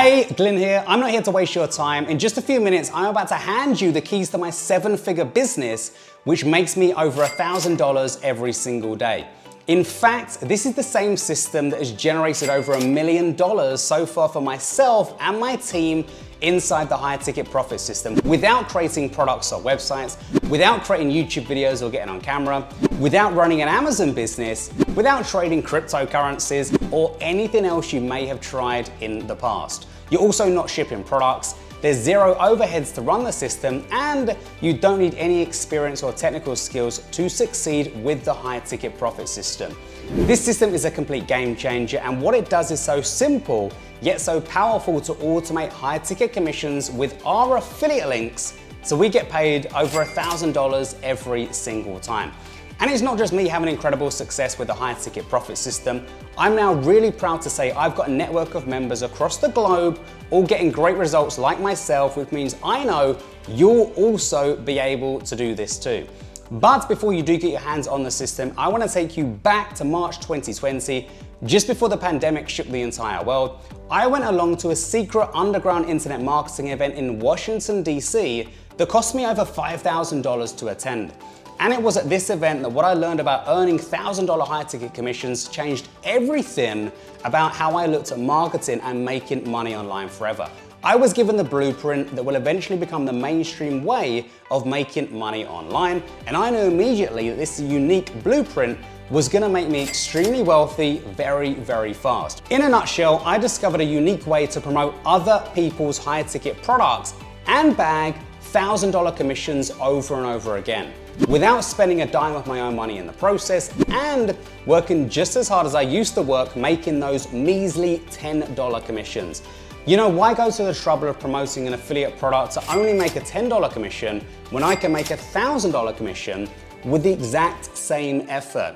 Hey, Glyn here. I'm not here to waste your time. In just a few minutes, I'm about to hand you the keys to my 7-figure business, which makes me over $1,000 every single day. In fact, this is the same system that has generated over $1 million so far for myself and my team inside the high ticket profit system without creating products or websites, without creating YouTube videos or getting on camera, without running an Amazon business, without trading cryptocurrencies or anything else you may have tried in the past. You're also not shipping products. There's zero overheads to run the system, and you don't need any experience or technical skills to succeed with the high ticket profit system. This system is a complete game changer, and what it does is so simple, yet so powerful to automate high ticket commissions with our affiliate links, so we get paid over $1,000 every single time. And it's not just me having incredible success with the high ticket profit system. I'm now really proud to say I've got a network of members across the globe, all getting great results like myself, which means I know you'll also be able to do this too. But before you do get your hands on the system, I want to take you back to March 2020, just before the pandemic shook the entire world. I went along to a secret underground internet marketing event in Washington, DC that cost me over $5,000 to attend. And it was at this event that what I learned about earning $1,000 high ticket commissions changed everything about how I looked at marketing and making money online forever. I was given the blueprint that will eventually become the mainstream way of making money online, and I knew immediately that this unique blueprint was gonna make me extremely wealthy very, very fast. In a nutshell, I discovered a unique way to promote other people's high ticket products and bag $1,000 commissions over and over again, without spending a dime of my own money in the process and working just as hard as I used to work making those measly $10 commissions. You know, why go to the trouble of promoting an affiliate product to only make a $10 commission when I can make a $1,000 commission with the exact same effort?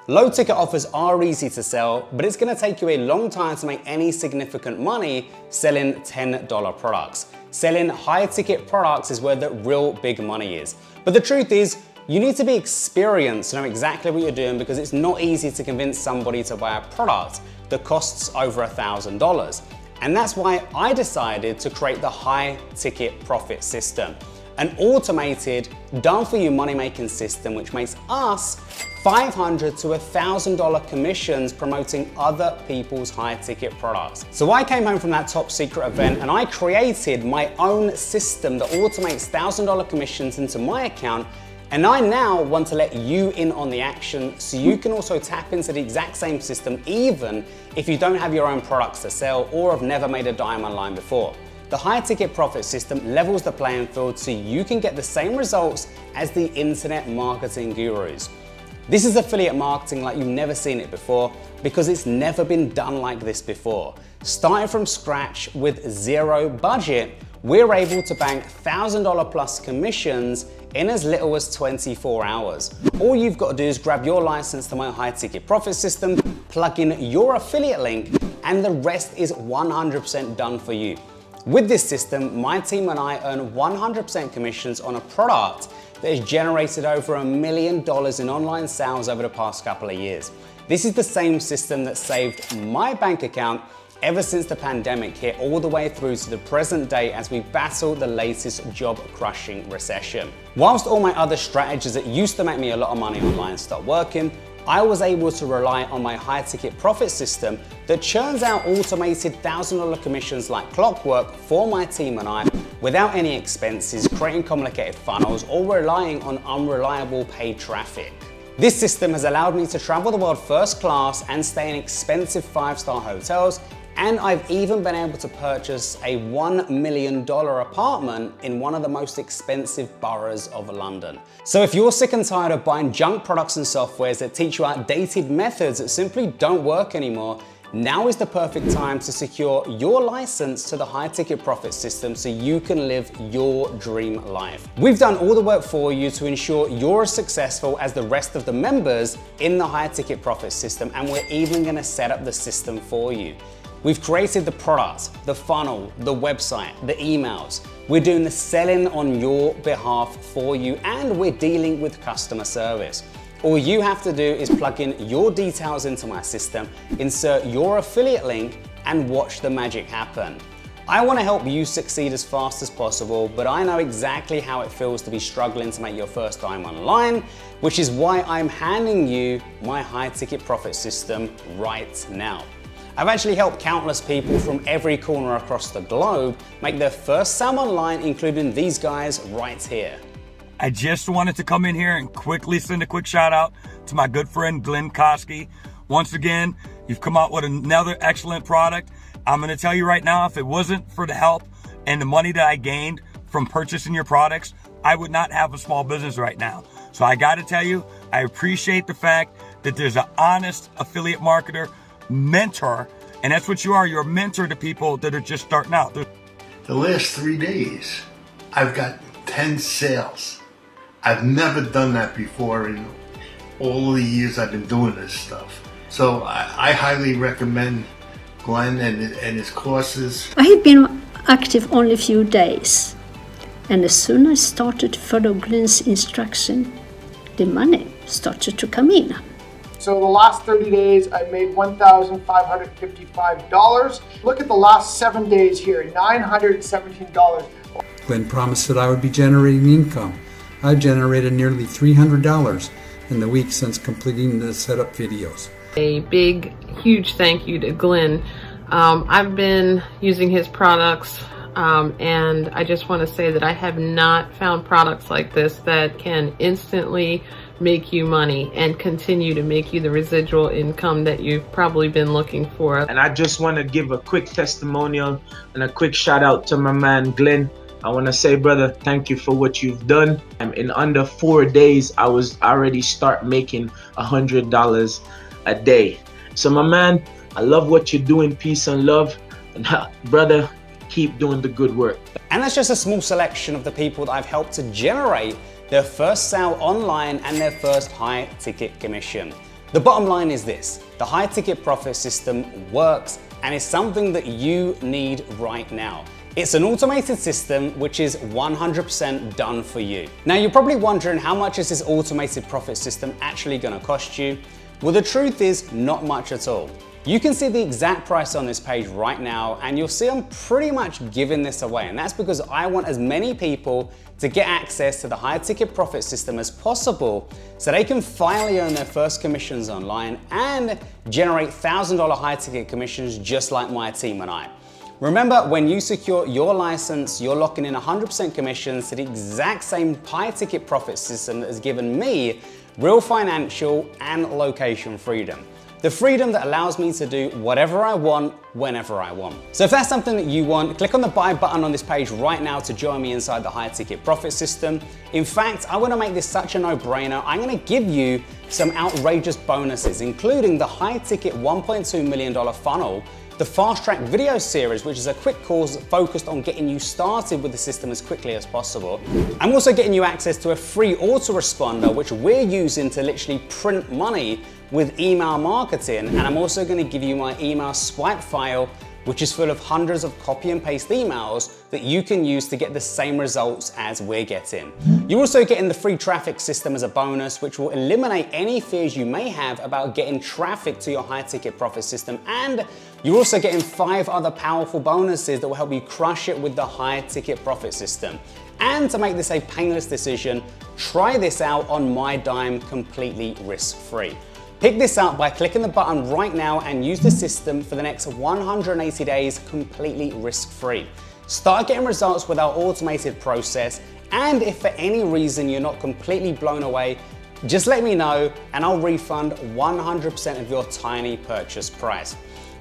Low ticket offers are easy to sell, but it's gonna take you a long time to make any significant money selling $10 products. Selling high ticket products is where the real big money is. But the truth is, you need to be experienced to know exactly what you're doing, because it's not easy to convince somebody to buy a product that costs over $1,000. And that's why I decided to create the high ticket profit system, an automated, done-for-you money-making system which makes us $500 to $1,000 commissions promoting other people's high-ticket products. So I came home from that top secret event and I created my own system that automates $1,000 commissions into my account, and I now want to let you in on the action so you can also tap into the exact same system even if you don't have your own products to sell or have never made a dime online before. The high ticket profit system levels the playing field so you can get the same results as the internet marketing gurus. This is affiliate marketing like you've never seen it before, because it's never been done like this before. Starting from scratch with zero budget, we're able to bank $1,000 plus commissions in as little as 24 hours. All you've got to do is grab your license to my high ticket profit system, plug in your affiliate link, and the rest is 100% done for you. With this system, my team and I earn 100% commissions on a product that has generated over $1 million in online sales over the past couple of years. This is the same system that saved my bank account ever since the pandemic hit, all the way through to the present day as we battle the latest job-crushing recession. Whilst all my other strategies that used to make me a lot of money online stopped working, I was able to rely on my high ticket profit system that churns out automated $1,000 commissions like clockwork for my team and I without any expenses, creating complicated funnels, or relying on unreliable paid traffic. This system has allowed me to travel the world first class and stay in expensive 5-star hotels, and I've even been able to purchase a $1 million apartment in one of the most expensive boroughs of London. So if you're sick and tired of buying junk products and softwares that teach you outdated methods that simply don't work anymore, now is the perfect time to secure your license to the high ticket profit system so you can live your dream life. We've done all the work for you to ensure you're as successful as the rest of the members in the high ticket profit system, and we're even gonna set up the system for you. We've created the product, the funnel, the website, the emails. We're doing the selling on your behalf for you, and we're dealing with customer service. All you have to do is plug in your details into my system, insert your affiliate link, and watch the magic happen. I want to help you succeed as fast as possible, but I know exactly how it feels to be struggling to make your first dime online, which is why I'm handing you my high ticket profit system right now. I've actually helped countless people from every corner across the globe make their first sale online, including these guys right here. I just wanted to come in here and quickly send a quick shout out to my good friend Glenn Koski. Once again, you've come out with another excellent product. I'm going to tell you right now, if it wasn't for the help and the money that I gained from purchasing your products, I would not have a small business right now. So I got to tell you, I appreciate the fact that there's an honest affiliate marketer mentor, and that's what you are. You're a mentor to people that are just starting out. The last 3 days, I've got 10 sales. I've never done that before in all the years I've been doing this stuff. So I highly recommend Glenn and his courses. I had been active only a few days, and as soon as I started to follow Glenn's instruction, the money started to come in. So the last 30 days, I made $1,555. Look at the last 7 days here, $917. Glenn promised that I would be generating income. I've generated nearly $300 in the week since completing the setup videos. A big, huge thank you to Glenn. I've been using his products, and I just want to say that I have not found products like this that can instantly make you money and continue to make you the residual income that you've probably been looking for. And I just want to give a quick testimonial and a quick shout out to my man Glenn. I want to say, brother, thank you for what you've done. In under 4 days, I was already start making $100 a day. So my man, I love what you're doing. Peace and love. And brother, keep doing the good work. And that's just a small selection of the people that I've helped to generate their first sale online and their first high ticket commission. The bottom line is this: the high ticket profit system works and is something that you need right now. It's an automated system which is 100% done for you. Now you're probably wondering, how much is this automated profit system actually going to cost you? Well, the truth is not much at all. You can see the exact price on this page right now, and you'll see I'm pretty much giving this away, and that's because I want as many people to get access to the high ticket profit system as possible so they can finally earn their first commissions online and generate $1,000 high ticket commissions just like my team and I. Remember, when you secure your license, you're locking in 100% commissions to the exact same high ticket profit system that has given me real financial and location freedom. The freedom that allows me to do whatever I want, whenever I want. So if that's something that you want, click on the buy button on this page right now to join me inside the high ticket profit system. In fact, I want to make this such a no-brainer. I'm going to give you some outrageous bonuses, including the high ticket $1.2 million funnel, the fast track video series, which is a quick course focused on getting you started with the system as quickly as possible. I'm also getting you access to a free autoresponder, which we're using to literally print money with email marketing. And I'm also going to give you my email swipe file, which is full of hundreds of copy and paste emails that you can use to get the same results as we're getting. You're also getting the free traffic system as a bonus, which will eliminate any fears you may have about getting traffic to your high ticket profit system. And you're also getting 5 other powerful bonuses that will help you crush it with the high ticket profit system. And to make this a painless decision, try this out on my dime completely risk-free. Pick this up by clicking the button right now and use the system for the next 180 days completely risk-free. Start getting results with our automated process, and if for any reason you're not completely blown away, just let me know and I'll refund 100% of your tiny purchase price.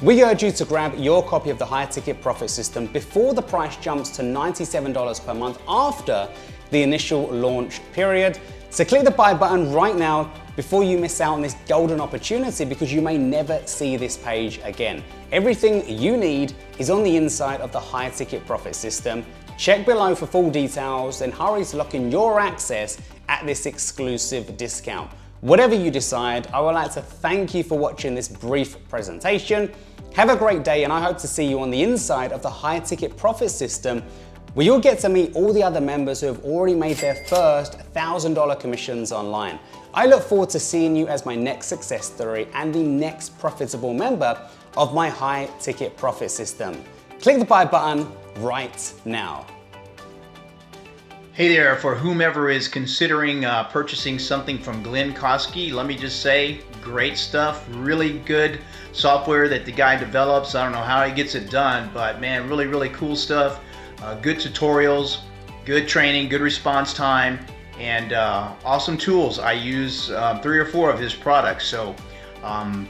We urge you to grab your copy of the high ticket profit system before the price jumps to $97 per month after the initial launch period. So click the buy button right now before you miss out on this golden opportunity, because you may never see this page again. Everything you need is on the inside of the high ticket profit system. Check below for full details and hurry to lock in your access at this exclusive discount. Whatever you decide, I would like to thank you for watching this brief presentation. Have a great day, and I hope to see you on the inside of the high ticket profit system, where you'll get to meet all the other members who have already made their first $1,000 commissions online. I look forward to seeing you as my next success story and the next profitable member of my high ticket profit system. Click the buy button right now. Hey there, for whomever is considering purchasing something from Glenn Kosky, let me just say, great stuff, really good software that the guy develops. I don't know how he gets it done, but man, really, really cool stuff. Good tutorials, good training, good response time, and awesome tools. I use 3 or 4 of his products, so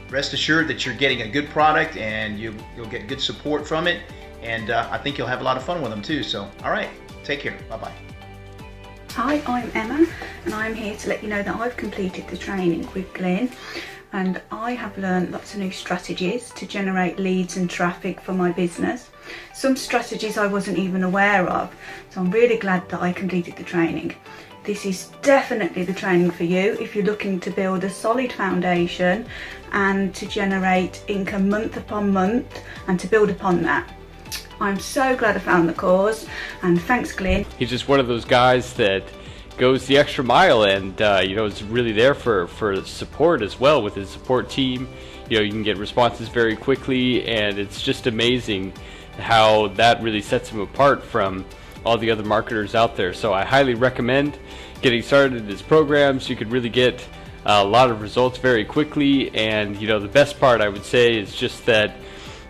rest assured that you're getting a good product and you'll get good support from it, and I think you'll have a lot of fun with them too. So, all right, take care, bye-bye. Hi, I'm Emma, and I'm here to let you know that I've completed the training with Glenn, and I have learned lots of new strategies to generate leads and traffic for my business. Some strategies I wasn't even aware of, so I'm really glad that I completed the training. This is definitely the training for you if you're looking to build a solid foundation and to generate income month upon month and to build upon that. I'm so glad I found the course, and thanks Glenn. He's just one of those guys that goes the extra mile, and is really there for support as well with his support team. You can get responses very quickly, and it's just amazing how that really sets him apart from all the other marketers out there. So I highly recommend getting started in his programs. You could really get a lot of results very quickly, and the best part I would say is just that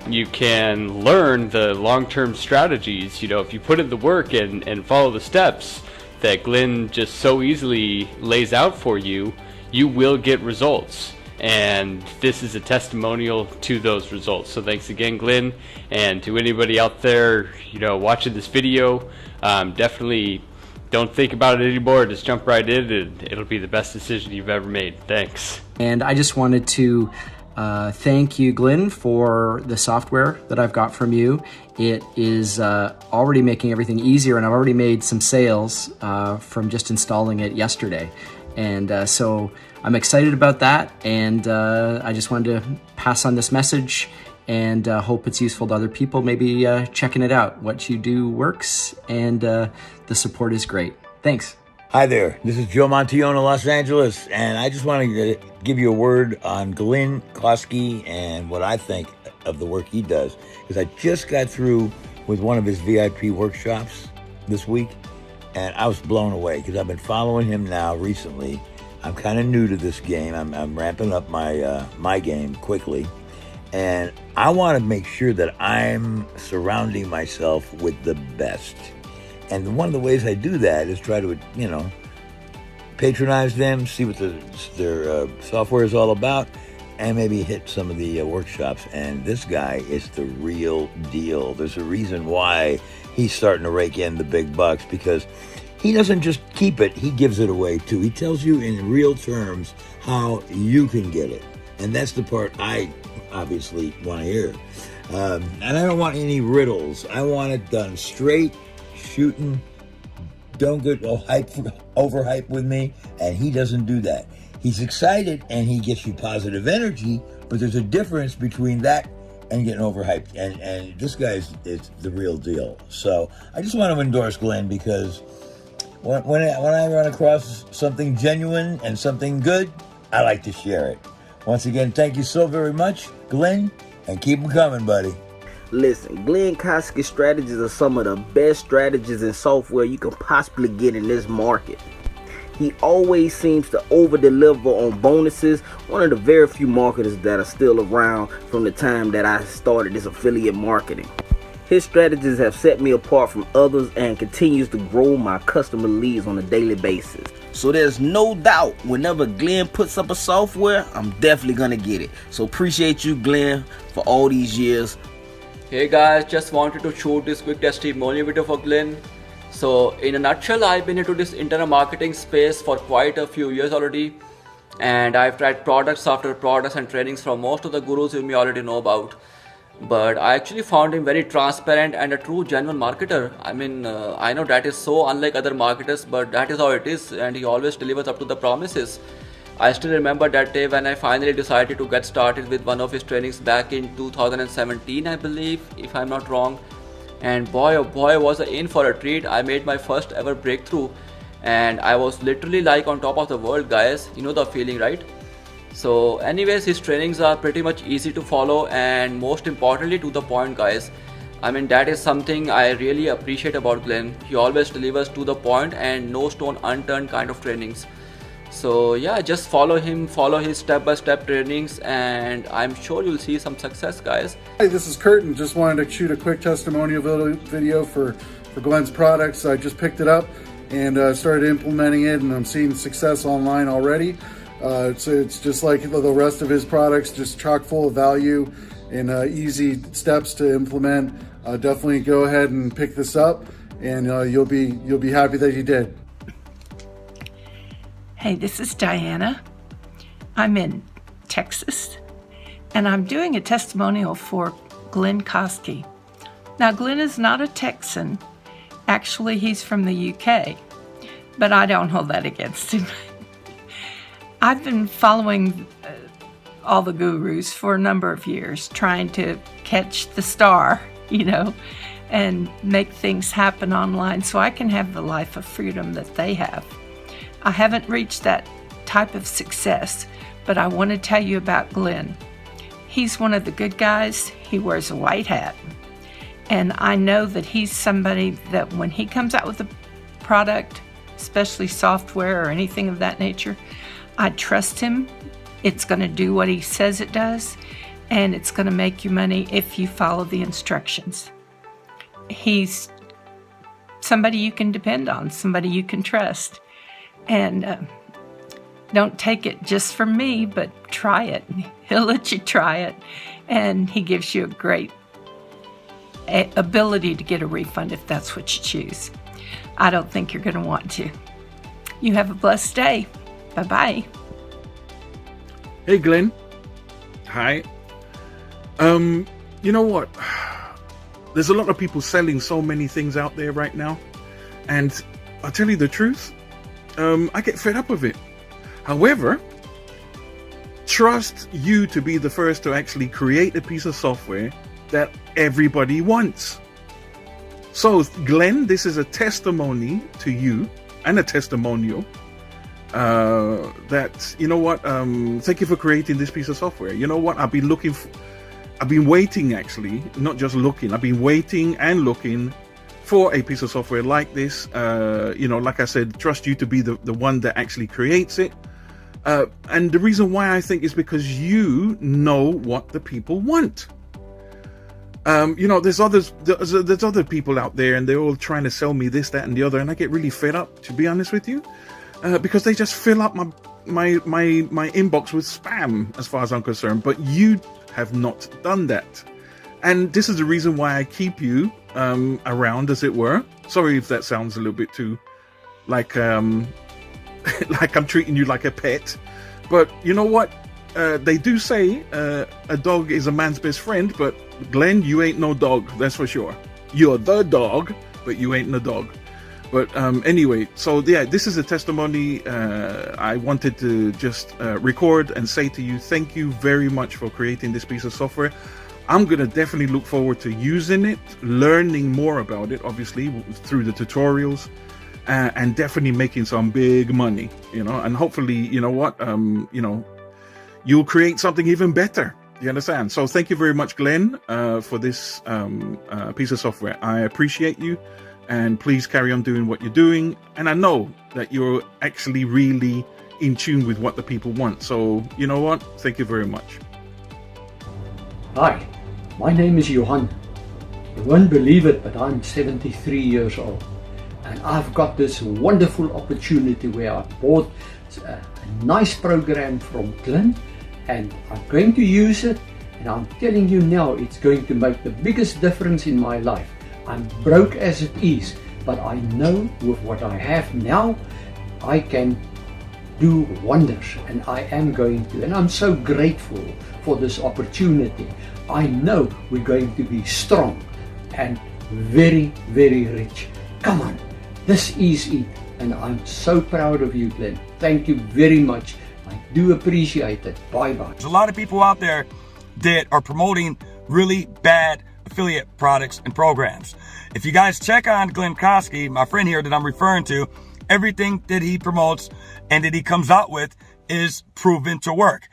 you can learn the long-term strategies. If you put in the work and follow the steps that Glenn just so easily lays out for you, you will get results. And this is a testimonial to those results. So thanks again, Glenn, and to anybody out there, watching this video, definitely don't think about it anymore. Just jump right in, and it'll be the best decision you've ever made. Thanks. And I just wanted to thank you, Glenn, for the software that I've got from you. It is already making everything easier, and I've already made some sales from just installing it yesterday. And so I'm excited about that, and I just wanted to pass on this message and hope it's useful to other people, maybe checking it out. What you do works, and the support is great. Thanks. Hi there, this is Joe Montione, Los Angeles, and I just wanted to give you a word on Glenn Kosky and what I think of the work he does, because I just got through with one of his VIP workshops this week, and I was blown away because I've been following him now recently. I'm kind of new to this game. I'm ramping up my game quickly, and I want to make sure that I'm surrounding myself with the best. And one of the ways I do that is try to, patronize them, see what their software is all about, and maybe hit some of the workshops. And this guy is the real deal. There's a reason why he's starting to rake in the big bucks, because he doesn't just keep it, he gives it away too. He tells you in real terms how you can get it. And that's the part I obviously want to hear. And I don't want any riddles. I want it done straight, shooting. Don't get overhyped with me, and he doesn't do that. He's excited and he gets you positive energy, but there's a difference between that and getting overhyped. And this guy is the real deal. So I just want to endorse Glenn, because when I run across something genuine and something good, I like to share it. Once again, thank you so very much, Glenn, and keep them coming, buddy. Listen, Glenn Kosky's strategies are some of the best strategies and software you can possibly get in this market. He always seems to over-deliver on bonuses, one of the very few marketers that are still around from the time that I started this affiliate marketing. His strategies have set me apart from others and continues to grow my customer leads on a daily basis. So there's no doubt whenever Glenn puts up a software, I'm definitely gonna get it. So appreciate you, Glenn, for all these years. Hey guys, just wanted to shoot this quick testimonial video for Glenn. So in a nutshell, I've been into this internet marketing space for quite a few years already, and I've tried products after products and trainings from most of the gurus you may already know about. But I actually found him very transparent and a true genuine marketer. I mean, I know that is so unlike other marketers, but that is how it is, and he always delivers up to the promises. I still remember that day when I finally decided to get started with one of his trainings back in 2017, I believe, if I'm not wrong. And boy oh boy, was I in for a treat. I made my first ever breakthrough, and I was literally like on top of the world, guys. You know the feeling, right? So anyways, his trainings are pretty much easy to follow and most importantly to the point, guys. I mean, that is something I really appreciate about Glenn. He always delivers to the point and no stone unturned kind of trainings. So yeah, just follow him, follow his step-by-step trainings, and I'm sure you'll see some success, guys. Hey, this is Kurt, and just wanted to shoot a quick testimonial video for Glenn's products. I just picked it up and started implementing it, and I'm seeing success online already. It's just like the rest of his products, just chock full of value and easy steps to implement. Definitely go ahead and pick this up, and you'll be happy that you did. Hey, this is Diana. I'm in Texas, and I'm doing a testimonial for Glenn Koski. Now, Glenn is not a Texan. Actually, he's from the UK, but I don't hold that against him. I've been following all the gurus for a number of years, trying to catch the star, and make things happen online so I can have the life of freedom that they have. I haven't reached that type of success, but I want to tell you about Glenn. He's one of the good guys. He wears a white hat. And I know that he's somebody that when he comes out with a product, especially software or anything of that nature, I trust him. It's going to do what he says it does, and it's going to make you money if you follow the instructions. He's somebody you can depend on, somebody you can trust. And don't take it just from me, but try it. He'll let you try it, and he gives you a great ability to get a refund if that's what you choose. I don't think you're going to want to. You have a blessed day. Bye-bye. Hey, Glenn. Hi. You know what? There's a lot of people selling so many things out there right now, and I'll tell you the truth. I get fed up with it. However, trust you to be the first to actually create a piece of software that everybody wants. So, Glenn, this is a testimony to you and a testimonial that, you know what, thank you for creating this piece of software. You know what, I've been waiting, actually, not just looking, I've been waiting and looking for a piece of software like this. Like I said, trust you to be the one that actually creates it. And the reason why I think is because you know what the people want. There's other people out there, and they're all trying to sell me this, that, and the other, and I get really fed up, to be honest with you, because they just fill up my inbox with spam, as far as I'm concerned. But you have not done that, and this is the reason why I keep you around, as it were. Sorry if that sounds a little bit too like like I'm treating you like a pet, but you know what? They do say a dog is a man's best friend, but Glenn, you ain't no dog, that's for sure. You're the dog, but you ain't no dog. But anyway, so yeah, this is a testimony I wanted to just record and say to you, thank you very much for creating this piece of software. I'm going to definitely look forward to using it, learning more about it, obviously, through the tutorials, and definitely making some big money, and hopefully, you'll create something even better. You understand? So thank you very much, Glenn, for this piece of software. I appreciate you, and please carry on doing what you're doing. And I know that you're actually really in tune with what the people want. So you know what? Thank you very much. Hi, my name is Johan. You won't believe it, but I'm 73 years old. And I've got this wonderful opportunity where I bought a nice program from Glenn, and I'm going to use it, and I'm telling you now, it's going to make the biggest difference in my life. I'm broke as it is, but I know with what I have now, I can do wonders, and I am going to, and I'm so grateful for this opportunity. I know we're going to be strong and very, very rich. Come on, this is it, and I'm so proud of you, Glenn. Thank you very much. I do appreciate it. Bye-bye. There's a lot of people out there that are promoting really bad affiliate products and programs. If you guys check on Glenn Koski, my friend here that I'm referring to, everything that he promotes and that he comes out with is proven to work.